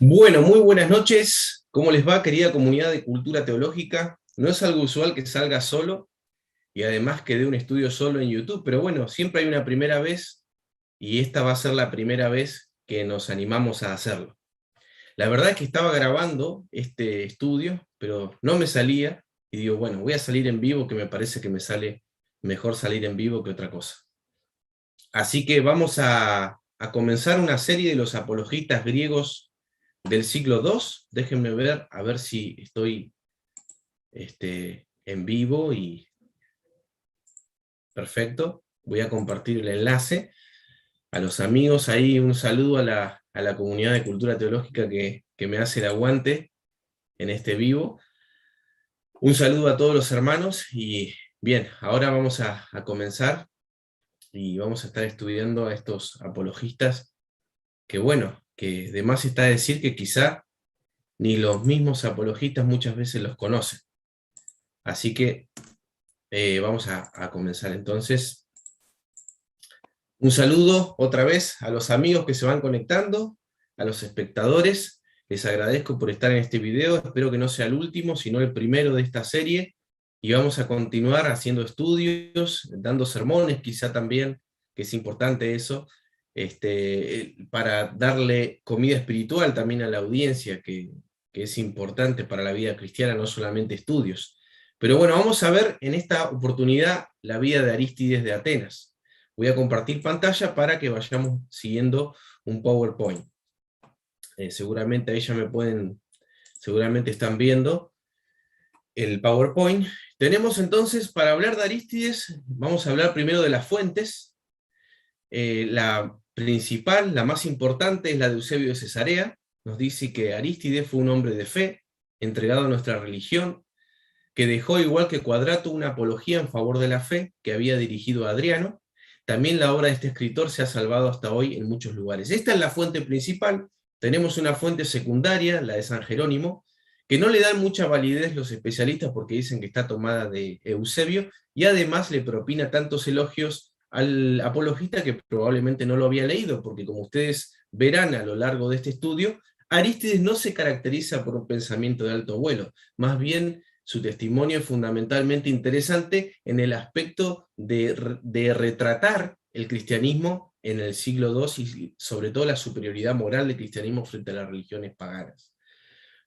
Bueno, muy buenas noches. ¿Cómo les va, querida comunidad de cultura teológica? No es algo usual que salga solo y además que dé un estudio solo en YouTube, pero bueno, siempre hay una primera vez y esta va a ser la primera vez que nos animamos a hacerlo. La verdad es que estaba grabando este estudio, pero no me salía y digo, bueno, voy a salir en vivo, que me parece que me sale mejor salir en vivo que otra cosa. Así que vamos a comenzar una serie de los apologistas griegos del siglo II. Déjenme ver, a ver si estoy en vivo y perfecto. Voy a compartir el enlace. A los amigos ahí, un saludo a la comunidad de cultura teológica que me hace el aguante en este vivo. Un saludo a todos los hermanos y bien, ahora vamos a comenzar y vamos a estar estudiando a estos apologistas que bueno, que de más está decir que quizá ni los mismos apologistas muchas veces los conocen. Así que vamos a comenzar entonces. Un saludo otra vez a los amigos que se van conectando, a los espectadores. Les agradezco por estar en este video. Espero que no sea el último, sino el primero de esta serie. Y vamos a continuar haciendo estudios, dando sermones quizá también, que es importante eso, para darle comida espiritual también a la audiencia, que es importante para la vida cristiana, no solamente estudios. Pero bueno, vamos a ver en esta oportunidad la vida de Arístides de Atenas. Voy a compartir pantalla para que vayamos siguiendo un PowerPoint. Seguramente ahí ya seguramente están viendo el PowerPoint. Tenemos entonces, para hablar de Arístides, vamos a hablar primero de las fuentes. La principal, la más importante, es la de Eusebio de Cesarea. Nos dice que Arístides fue un hombre de fe, entregado a nuestra religión, que dejó, igual que Quadrato, una apología en favor de la fe que había dirigido a Adriano. También la obra de este escritor se ha salvado hasta hoy en muchos lugares. Esta es la fuente principal. Tenemos una fuente secundaria, la de San Jerónimo, que no le dan mucha validez los especialistas porque dicen que está tomada de Eusebio, y además le propina tantos elogios al apologista que probablemente no lo había leído, porque como ustedes verán a lo largo de este estudio, Arístides no se caracteriza por un pensamiento de alto vuelo, más bien su testimonio es fundamentalmente interesante en el aspecto de retratar el cristianismo en el siglo II y sobre todo la superioridad moral del cristianismo frente a las religiones paganas.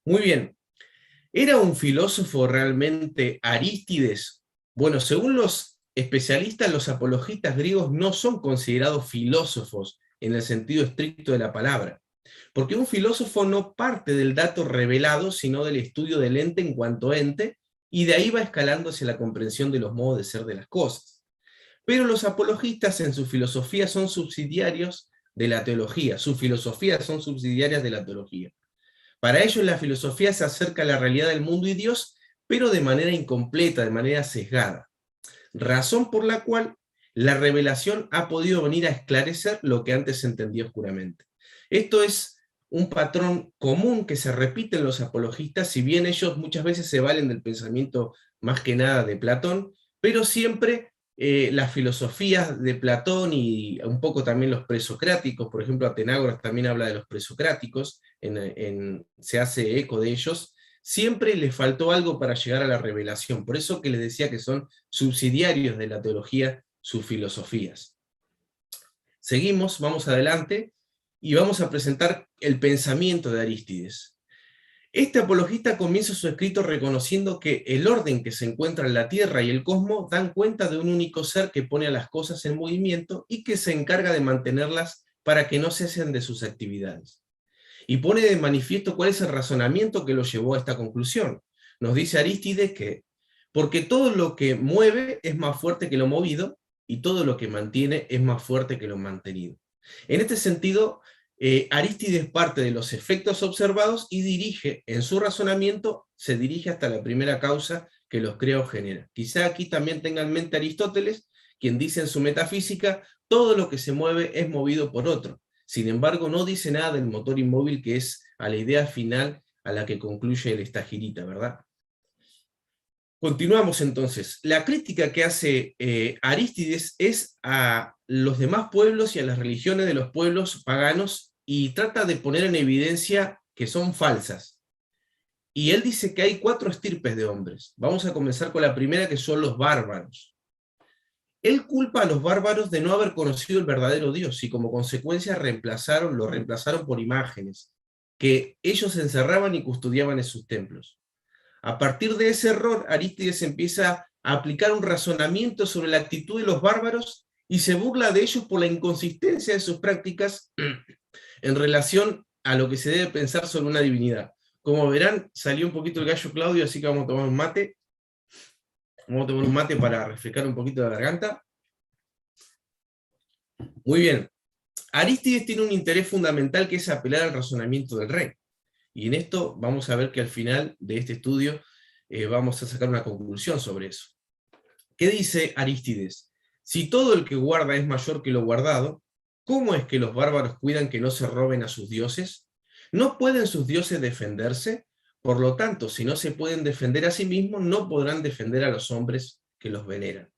Muy bien, ¿era un filósofo realmente Arístides? Bueno, según los especialistas, los apologistas griegos no son considerados filósofos en el sentido estricto de la palabra, porque un filósofo no parte del dato revelado, sino del estudio del ente en cuanto ente, y de ahí va escalando hacia la comprensión de los modos de ser de las cosas. Pero los apologistas en su filosofía son subsidiarios de la teología, sus filosofías son subsidiarias de la teología. Para ellos la filosofía se acerca a la realidad del mundo y Dios, pero de manera incompleta, de manera sesgada. Razón por la cual la revelación ha podido venir a esclarecer lo que antes se entendía oscuramente. Esto es un patrón común que se repite en los apologistas, si bien ellos muchas veces se valen del pensamiento más que nada de Platón, pero siempre las filosofías de Platón y un poco también los presocráticos, por ejemplo Atenágoras también habla de los presocráticos, se hace eco de ellos, siempre les faltó algo para llegar a la revelación. Por eso que les decía que son subsidiarios de la teología sus filosofías. Seguimos, vamos adelante, y vamos a presentar el pensamiento de Arístides. Este apologista comienza su escrito reconociendo que el orden que se encuentra en la Tierra y el cosmos dan cuenta de un único ser que pone a las cosas en movimiento y que se encarga de mantenerlas para que no cesen de sus actividades. Y pone de manifiesto cuál es el razonamiento que lo llevó a esta conclusión. Nos dice Arístides que, porque todo lo que mueve es más fuerte que lo movido, y todo lo que mantiene es más fuerte que lo mantenido. En este sentido, Arístides parte de los efectos observados y en su razonamiento, se dirige hasta la primera causa que los creos generan. Quizá aquí también tenga en mente Aristóteles, quien dice en su metafísica, todo lo que se mueve es movido por otro. Sin embargo, no dice nada del motor inmóvil, que es a la idea final a la que concluye el Estagirita, ¿verdad? Continuamos entonces. La crítica que hace Arístides es a los demás pueblos y a las religiones de los pueblos paganos, y trata de poner en evidencia que son falsas. Y él dice que hay 4 estirpes de hombres. Vamos a comenzar con la primera, que son los bárbaros. Él culpa a los bárbaros de no haber conocido el verdadero Dios, y como consecuencia lo reemplazaron por imágenes, que ellos encerraban y custodiaban en sus templos. A partir de ese error, Arístides empieza a aplicar un razonamiento sobre la actitud de los bárbaros y se burla de ellos por la inconsistencia de sus prácticas en relación a lo que se debe pensar sobre una divinidad. Como verán, salió un poquito el gallo Claudio, así que vamos a tomar un mate. Vamos a tomar un mate para refrescar un poquito la garganta. Muy bien. Arístides tiene un interés fundamental, que es apelar al razonamiento del rey. Y en esto vamos a ver que al final de este estudio vamos a sacar una conclusión sobre eso. ¿Qué dice Arístides? Si todo el que guarda es mayor que lo guardado, ¿cómo es que los bárbaros cuidan que no se roben a sus dioses? ¿No pueden sus dioses defenderse? Por lo tanto, si no se pueden defender a sí mismos, no podrán defender a los hombres que los veneran.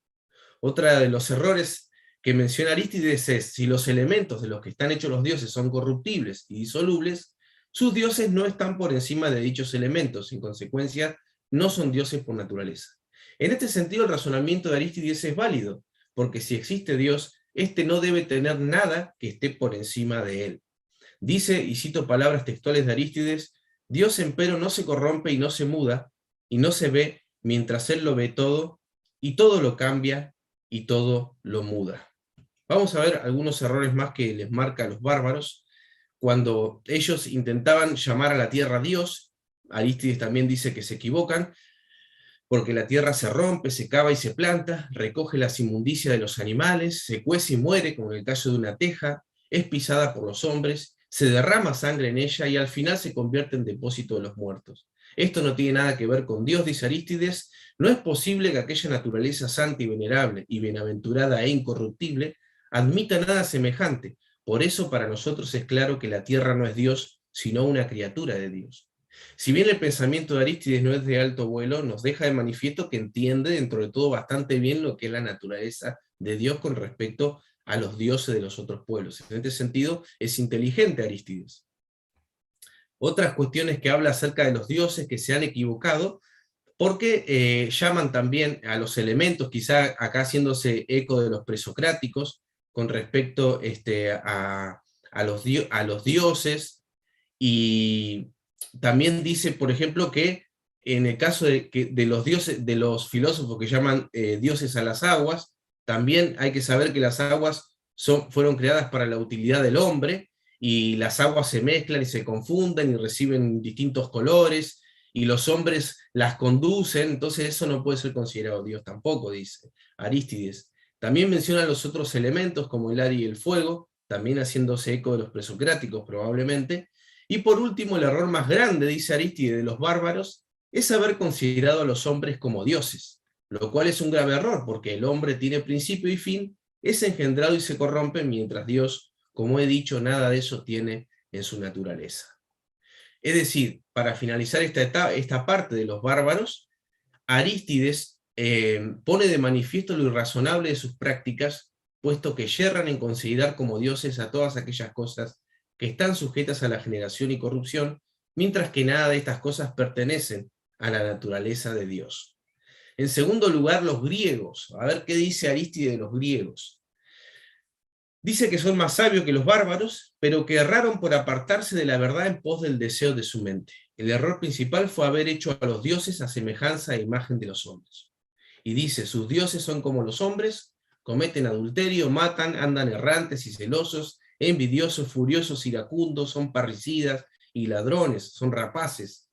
Otra de los errores que menciona Arístides es: si los elementos de los que están hechos los dioses son corruptibles y disolubles, sus dioses no están por encima de dichos elementos, en consecuencia, no son dioses por naturaleza. En este sentido, el razonamiento de Arístides es válido, porque si existe Dios, éste no debe tener nada que esté por encima de él. Dice, y cito palabras textuales de Arístides: Dios empero no se corrompe y no se muda, y no se ve mientras él lo ve todo, y todo lo cambia, y todo lo muda. Vamos a ver algunos errores más que les marca a los bárbaros. Cuando ellos intentaban llamar a la tierra Dios, Arístides también dice que se equivocan, porque la tierra se rompe, se cava y se planta, recoge las inmundicias de los animales, se cuece y muere, como en el caso de una teja, es pisada por los hombres, se derrama sangre en ella y al final se convierte en depósito de los muertos. Esto no tiene nada que ver con Dios, dice Arístides. No es posible que aquella naturaleza santa y venerable y bienaventurada e incorruptible admita nada semejante. Por eso para nosotros es claro que la tierra no es Dios, sino una criatura de Dios. Si bien el pensamiento de Arístides no es de alto vuelo, nos deja de manifiesto que entiende dentro de todo bastante bien lo que es la naturaleza de Dios con respecto a los dioses de los otros pueblos. En este sentido, es inteligente Arístides. Otras cuestiones que habla acerca de los dioses que se han equivocado, porque llaman también a los elementos, quizá acá haciéndose eco de los presocráticos, con respecto a los dioses, y también dice, por ejemplo, que en el caso de los dioses, de los filósofos que llaman dioses a las aguas, también hay que saber que las aguas fueron creadas para la utilidad del hombre, y las aguas se mezclan y se confunden y reciben distintos colores, y los hombres las conducen, entonces eso no puede ser considerado Dios tampoco, dice Arístides. También menciona los otros elementos como el aire y el fuego, también haciéndose eco de los presocráticos probablemente. Y por último, el error más grande, dice Arístides, de los bárbaros, es haber considerado a los hombres como dioses, lo cual es un grave error, porque el hombre tiene principio y fin, es engendrado y se corrompe, mientras Dios, como he dicho, nada de eso tiene en su naturaleza. Es decir, para finalizar esta parte de los bárbaros, Arístides pone de manifiesto lo irrazonable de sus prácticas, puesto que yerran en considerar como dioses a todas aquellas cosas que están sujetas a la generación y corrupción, mientras que nada de estas cosas pertenecen a la naturaleza de Dios. En segundo lugar, los griegos. A ver qué dice Arístides de los griegos. Dice que son más sabios que los bárbaros, pero que erraron por apartarse de la verdad en pos del deseo de su mente. El error principal fue haber hecho a los dioses a semejanza e imagen de los hombres. Y dice, sus dioses son como los hombres, cometen adulterio, matan, andan errantes y celosos, envidiosos, furiosos, iracundos, son parricidas y ladrones, son rapaces.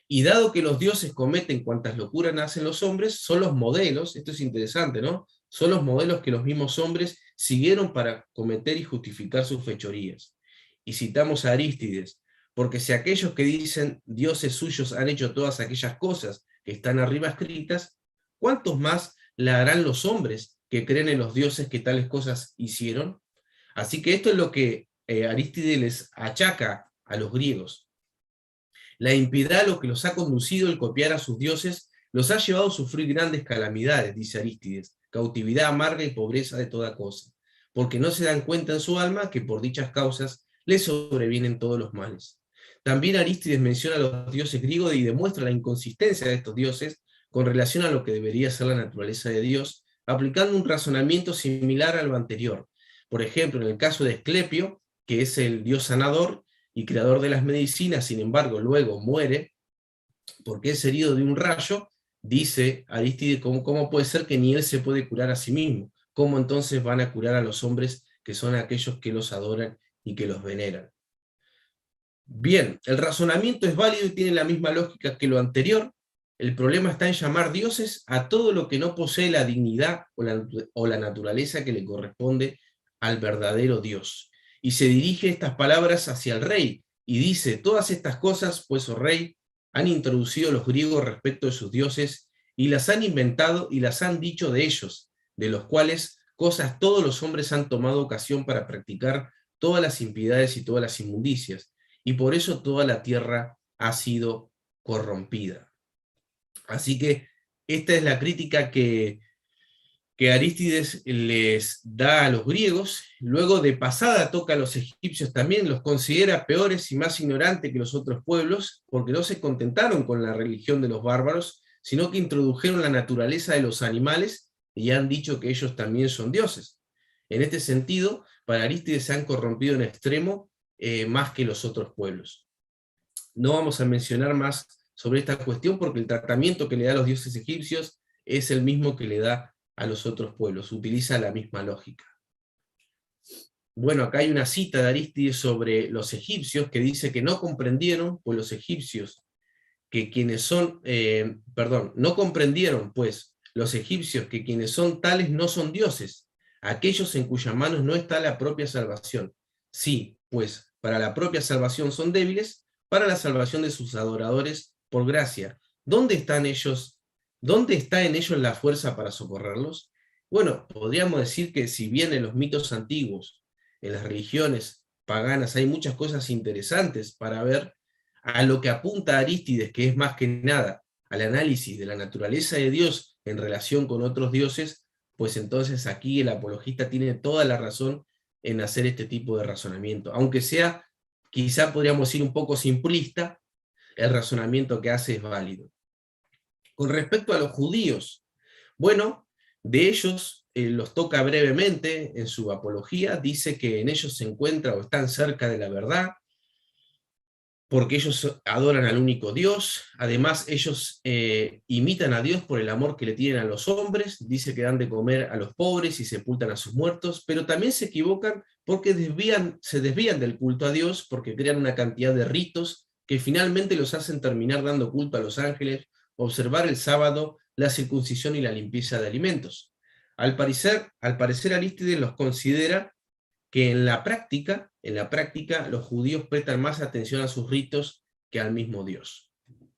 Y dado que los dioses cometen cuantas locuras hacen los hombres, son los modelos, esto es interesante, ¿no? Son los modelos que los mismos hombres siguieron para cometer y justificar sus fechorías. Y citamos a Arístides, porque si aquellos que dicen dioses suyos han hecho todas aquellas cosas que están arriba escritas, ¿cuántos más la harán los hombres que creen en los dioses que tales cosas hicieron? Así que esto es lo que Arístides les achaca a los griegos. La impiedad, lo que los ha conducido el copiar a sus dioses, los ha llevado a sufrir grandes calamidades, dice Arístides, cautividad amarga y pobreza de toda cosa, porque no se dan cuenta en su alma que por dichas causas les sobrevienen todos los males. También Arístides menciona a los dioses griegos y demuestra la inconsistencia de estos dioses con relación a lo que debería ser la naturaleza de Dios, aplicando un razonamiento similar a lo anterior. Por ejemplo, en el caso de Asclepio, que es el dios sanador y creador de las medicinas, sin embargo, luego muere porque es herido de un rayo, dice Arístides, ¿cómo puede ser que ni él se puede curar a sí mismo? ¿Cómo entonces van a curar a los hombres que son aquellos que los adoran y que los veneran? Bien, el razonamiento es válido y tiene la misma lógica que lo anterior. El problema está en llamar dioses a todo lo que no posee la dignidad o la naturaleza que le corresponde al verdadero Dios. Y se dirige estas palabras hacia el rey, y dice, todas estas cosas, pues, oh rey, han introducido los griegos respecto de sus dioses, y las han inventado y las han dicho de ellos, de los cuales cosas todos los hombres han tomado ocasión para practicar todas las impiedades y todas las inmundicias, y por eso toda la tierra ha sido corrompida. Así que esta es la crítica que Arístides les da a los griegos. Luego de pasada toca a los egipcios también, los considera peores y más ignorantes que los otros pueblos, porque no se contentaron con la religión de los bárbaros, sino que introdujeron la naturaleza de los animales y han dicho que ellos también son dioses. En este sentido, para Arístides se han corrompido en extremo más que los otros pueblos. No vamos a mencionar más sobre esta cuestión porque el tratamiento que le da a los dioses egipcios es el mismo que le da a los otros pueblos, utiliza la misma lógica. Bueno, acá hay una cita de Arístides sobre los egipcios que dice que no comprendieron, pues los egipcios, que quienes son, no comprendieron, pues, los egipcios que quienes son tales no son dioses, aquellos en cuyas manos no está la propia salvación. Sí, pues, para la propia salvación son débiles, para la salvación de sus adoradores, por gracia. ¿Dónde están ellos? ¿Dónde está en ellos la fuerza para socorrerlos? Bueno, podríamos decir que si bien en los mitos antiguos, en las religiones paganas, hay muchas cosas interesantes para ver, a lo que apunta Arístides, que es más que nada al análisis de la naturaleza de Dios en relación con otros dioses, pues entonces aquí el apologista tiene toda la razón en hacer este tipo de razonamiento. Aunque sea, quizá podríamos decir un poco simplista, el razonamiento que hace es válido. Con respecto a los judíos, bueno, de ellos los toca brevemente en su apología, dice que en ellos se encuentra o están cerca de la verdad, porque ellos adoran al único Dios, además ellos imitan a Dios por el amor que le tienen a los hombres, dice que dan de comer a los pobres y sepultan a sus muertos, pero también se equivocan porque se desvían del culto a Dios, porque crean una cantidad de ritos que finalmente los hacen terminar dando culto a los ángeles, observar el sábado, la circuncisión y la limpieza de alimentos. Al parecer Arístides los considera que en la práctica los judíos prestan más atención a sus ritos que al mismo Dios.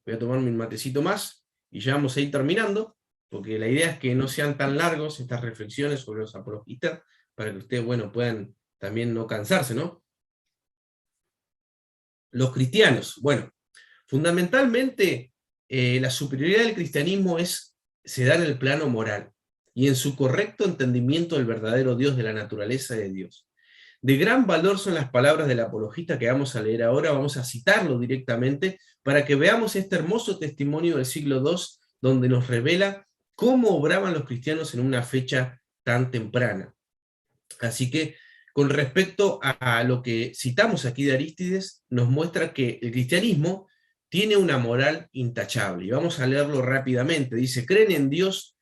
Voy a tomarme un matecito más y ya vamos a ir terminando, porque la idea es que no sean tan largos estas reflexiones sobre los apologistas, para que ustedes, bueno, puedan también no cansarse, ¿no? Los cristianos, bueno, fundamentalmente la superioridad del cristianismo se da en el plano moral, y en su correcto entendimiento del verdadero Dios, de la naturaleza de Dios. De gran valor son las palabras del apologista que vamos a leer ahora, vamos a citarlo directamente para que veamos este hermoso testimonio del siglo II, donde nos revela cómo obraban los cristianos en una fecha tan temprana. Así que, con respecto a lo que citamos aquí de Arístides, nos muestra que el cristianismo tiene una moral intachable, y vamos a leerlo rápidamente. Dice, creen en Dios,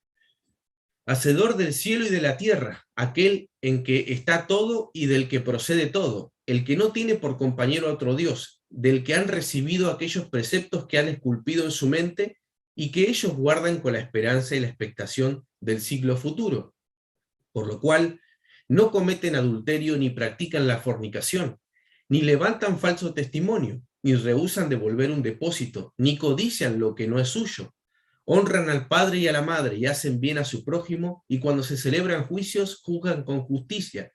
hacedor del cielo y de la tierra, aquel en que está todo y del que procede todo, el que no tiene por compañero a otro Dios, del que han recibido aquellos preceptos que han esculpido en su mente y que ellos guardan con la esperanza y la expectación del siglo futuro. Por lo cual, no cometen adulterio ni practican la fornicación, ni levantan falso testimonio, ni rehúsan devolver un depósito, ni codician lo que no es suyo. Honran al padre y a la madre y hacen bien a su prójimo, y cuando se celebran juicios juzgan con justicia,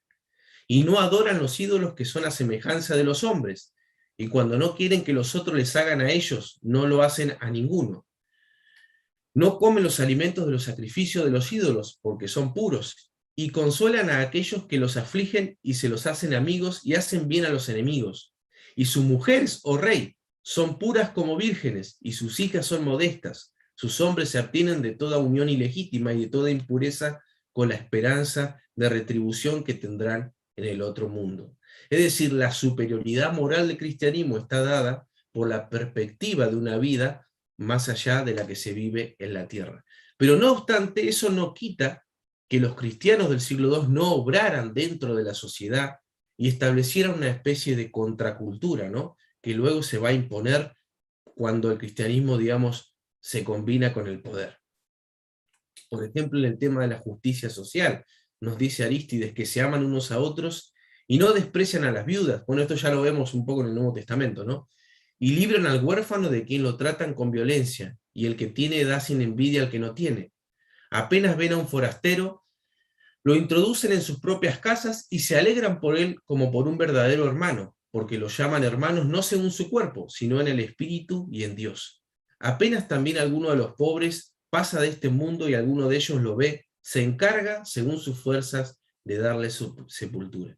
y no adoran los ídolos que son a semejanza de los hombres, y cuando no quieren que los otros les hagan a ellos, no lo hacen a ninguno. No comen los alimentos de los sacrificios de los ídolos, porque son puros, y consuelan a aquellos que los afligen y se los hacen amigos y hacen bien a los enemigos, Y sus mujeres, oh rey, son puras como vírgenes, y sus hijas son modestas. Sus hombres se abstienen de toda unión ilegítima y de toda impureza, con la esperanza de retribución que tendrán en el otro mundo. Es decir, la superioridad moral del cristianismo está dada por la perspectiva de una vida más allá de la que se vive en la tierra. Pero no obstante, eso no quita que los cristianos del siglo II no obraran dentro de la sociedad y establecieran una especie de contracultura, ¿no?, que luego se va a imponer cuando el cristianismo, digamos, se combina con el poder. Por ejemplo, en el tema de la justicia social, nos dice Arístides que se aman unos a otros y no desprecian a las viudas. Bueno, esto ya lo vemos un poco en el Nuevo Testamento, ¿no? Y libran al huérfano de quien lo tratan con violencia, y el que tiene da sin envidia al que no tiene. Apenas ven a un forastero, lo introducen en sus propias casas y se alegran por él como por un verdadero hermano, porque lo llaman hermanos no según su cuerpo, sino en el espíritu y en Dios. Apenas también alguno de los pobres pasa de este mundo y alguno de ellos lo ve, se encarga, según sus fuerzas, de darle su sepultura.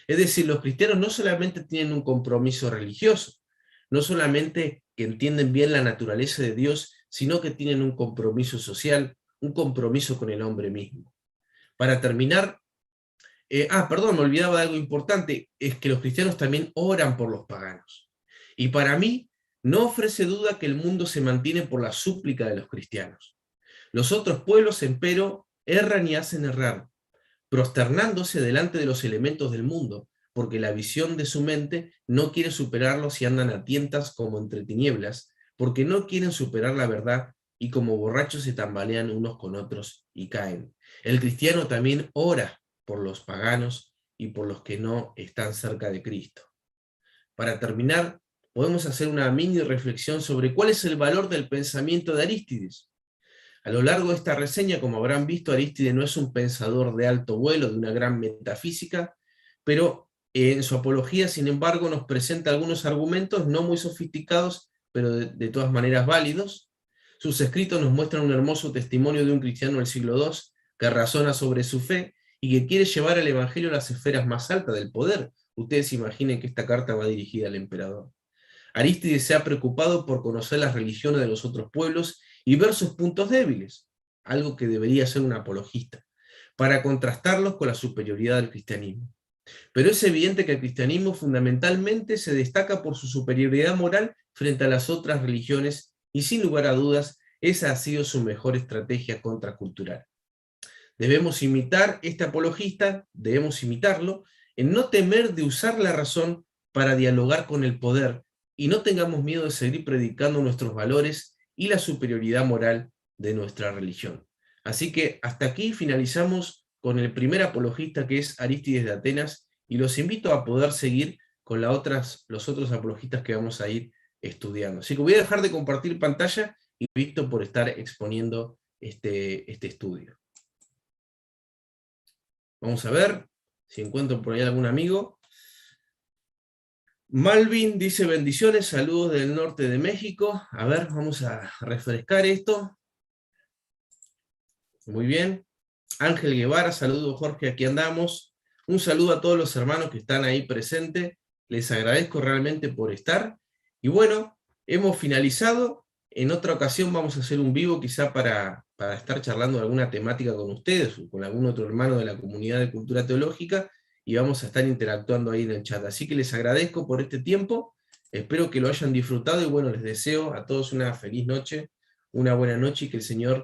Es decir, los cristianos no solamente tienen un compromiso religioso, no solamente que entienden bien la naturaleza de Dios, sino que tienen un compromiso social, un compromiso con el hombre mismo. Para terminar, me olvidaba de algo importante, es que los cristianos también oran por los paganos. Y para mí, no ofrece duda que el mundo se mantiene por la súplica de los cristianos. Los otros pueblos, empero, erran y hacen errar, prosternándose delante de los elementos del mundo, porque la visión de su mente no quiere superarlos y andan a tientas como entre tinieblas, porque no quieren superar la verdad y como borrachos se tambalean unos con otros y caen. El cristiano también ora por los paganos y por los que no están cerca de Cristo. Para terminar, podemos hacer una mini reflexión sobre cuál es el valor del pensamiento de Arístides. A lo largo de esta reseña, como habrán visto, Arístides no es un pensador de alto vuelo, de una gran metafísica, pero en su apología, sin embargo, nos presenta algunos argumentos no muy sofisticados, pero de todas maneras válidos. Sus escritos nos muestran un hermoso testimonio de un cristiano del siglo II que razona sobre su fe y que quiere llevar el evangelio a las esferas más altas del poder. Ustedes imaginen que esta carta va dirigida al emperador. Arístides se ha preocupado por conocer las religiones de los otros pueblos y ver sus puntos débiles, algo que debería ser un apologista, para contrastarlos con la superioridad del cristianismo. Pero es evidente que el cristianismo fundamentalmente se destaca por su superioridad moral frente a las otras religiones y sin lugar a dudas esa ha sido su mejor estrategia contracultural. Debemos imitar este apologista, debemos imitarlo, en no temer de usar la razón para dialogar con el poder y no tengamos miedo de seguir predicando nuestros valores y la superioridad moral de nuestra religión. Así que hasta aquí finalizamos con el primer apologista, que es Arístides de Atenas, y los invito a poder seguir con los otros apologistas que vamos a ir estudiando. Así que voy a dejar de compartir pantalla y Víctor por estar exponiendo este estudio. Vamos a ver si encuentro por ahí algún amigo. Malvin dice bendiciones, saludos del norte de México. A ver, vamos a refrescar esto. Muy bien. Ángel Guevara, saludos Jorge, aquí andamos. Un saludo a todos los hermanos que están ahí presentes. Les agradezco realmente por estar. Y bueno, hemos finalizado. En otra ocasión vamos a hacer un vivo quizá para estar charlando de alguna temática con ustedes o con algún otro hermano de la comunidad de cultura teológica y vamos a estar interactuando ahí en el chat. Así que les agradezco por este tiempo, espero que lo hayan disfrutado y bueno, les deseo a todos una feliz noche, una buena noche y que el Señor